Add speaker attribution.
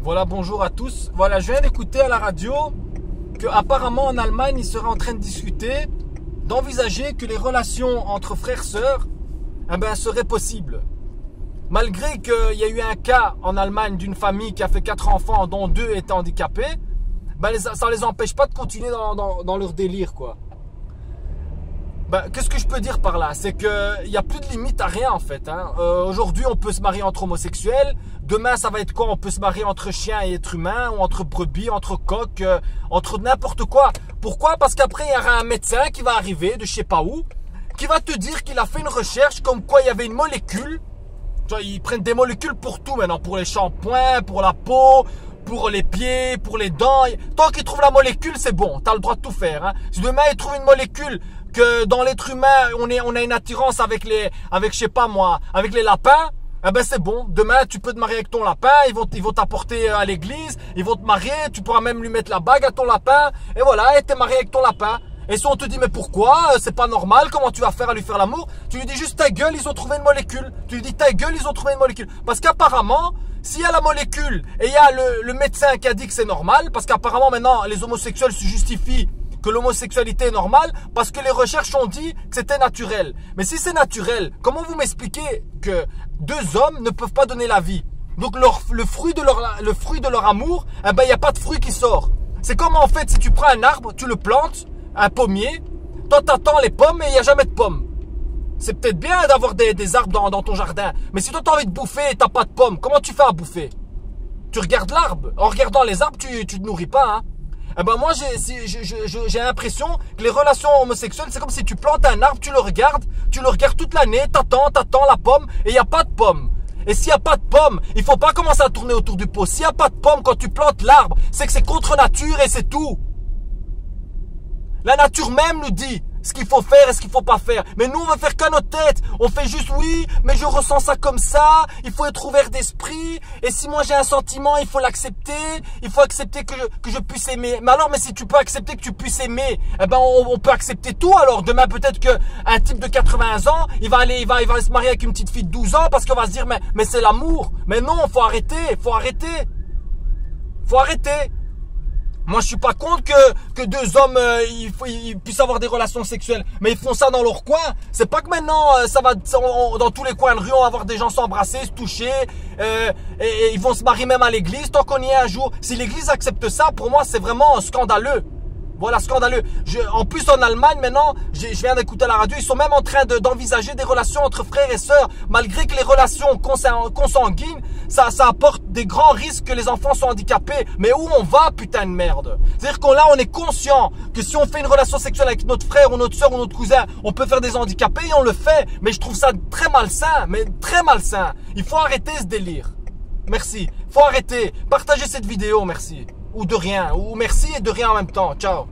Speaker 1: Voilà, bonjour à tous. Voilà, je viens d'écouter à la radio qu'apparemment en Allemagne, ils seraient en train de discuter, d'envisager que les relations entre frères-sœurs seraient possibles. Malgré qu'il y a eu un cas en Allemagne d'une famille qui a fait 4 enfants, dont 2 étaient handicapés, ça ne les empêche pas de continuer dans leur délire, quoi. Qu'est-ce que je peux dire par là? C'est qu'il n'y a plus de limite à rien en fait. Aujourd'hui, on peut se marier entre homosexuels. Demain, ça va être quoi? On peut se marier entre chiens et êtres humains, ou entre brebis, entre coqs, entre n'importe quoi. Pourquoi? Parce qu'après, il y aura un médecin qui va arriver de je sais pas où, qui va te dire qu'il a fait une recherche comme quoi il y avait une molécule. Ils prennent des molécules pour tout maintenant, pour les shampoings, pour la peau, pour les pieds, pour les dents. Tant qu'ils trouvent la molécule, c'est bon. Tu as le droit de tout faire. Si demain, ils trouvent une molécule que dans l'être humain, on a une attirance avec je sais pas moi, avec les lapins, c'est bon. Demain, tu peux te marier avec ton lapin, ils vont t'apporter à l'église, ils vont te marier, tu pourras même lui mettre la bague à ton lapin, et voilà, et t'es marié avec ton lapin. Et si on te dit, mais pourquoi? C'est pas normal, comment tu vas faire à lui faire l'amour? Tu lui dis juste ta gueule, ils ont trouvé une molécule. Tu lui dis ta gueule, ils ont trouvé une molécule. Parce qu'apparemment, s'il y a la molécule, et il y a le médecin qui a dit que c'est normal, parce qu'apparemment maintenant, les homosexuels se justifient que l'homosexualité est normale parce que les recherches ont dit que c'était naturel. Mais si c'est naturel, comment vous m'expliquez que 2 hommes ne peuvent pas donner la vie? Donc le fruit de leur amour, il n'y a pas de fruit qui sort. C'est comme en fait si tu prends un arbre, tu le plantes, un pommier, toi t'attends les pommes et il n'y a jamais de pommes. C'est peut-être bien d'avoir des arbres dans ton jardin, mais si toi t'as envie de bouffer et t'as pas de pommes, comment tu fais à bouffer? Tu regardes l'arbre. En regardant les arbres, tu te nourris pas, moi, j'ai l'impression que les relations homosexuelles, c'est comme si tu plantes un arbre, tu le regardes toute l'année, t'attends la pomme, et il n'y a pas de pomme. Et s'il n'y a pas de pomme, il faut pas commencer à tourner autour du pot. S'il n'y a pas de pomme quand tu plantes l'arbre, c'est que c'est contre nature et c'est tout. La nature même nous dit ce qu'il faut faire et ce qu'il faut pas faire. Mais nous, on veut faire qu'à notre tête. On fait juste oui, mais je ressens ça comme ça. Il faut être ouvert d'esprit. Et si moi j'ai un sentiment, il faut l'accepter. Il faut accepter que je puisse aimer. Mais alors, mais si tu peux accepter que tu puisses aimer, on peut accepter tout. Alors demain, peut-être qu'un type de 80 ans, il va se marier avec une petite fille de 12 ans parce qu'on va se dire, mais c'est l'amour. Mais non, faut arrêter. Moi, je suis pas contre que 2 hommes ils puissent avoir des relations sexuelles, mais ils font ça dans leur coin. C'est pas que maintenant dans tous les coins de rue, on va voir des gens s'embrasser, se toucher, et ils vont se marier même à l'église tant qu'on y est un jour. Si l'église accepte ça, pour moi, c'est vraiment scandaleux. Voilà, scandaleux. En plus, en Allemagne, maintenant, je viens d'écouter à la radio, ils sont même en train d'envisager des relations entre frères et sœurs, malgré que les relations consanguines, ça apporte des grands risques que les enfants soient handicapés. Mais où on va, putain de merde? C'est-à-dire qu'on est conscient que si on fait une relation sexuelle avec notre frère ou notre soeur ou notre cousin, on peut faire des handicapés et on le fait. Mais je trouve ça très malsain, Il faut arrêter ce délire. Merci. Faut arrêter. Partagez cette vidéo, merci. Ou de rien. Ou merci et de rien en même temps. Ciao.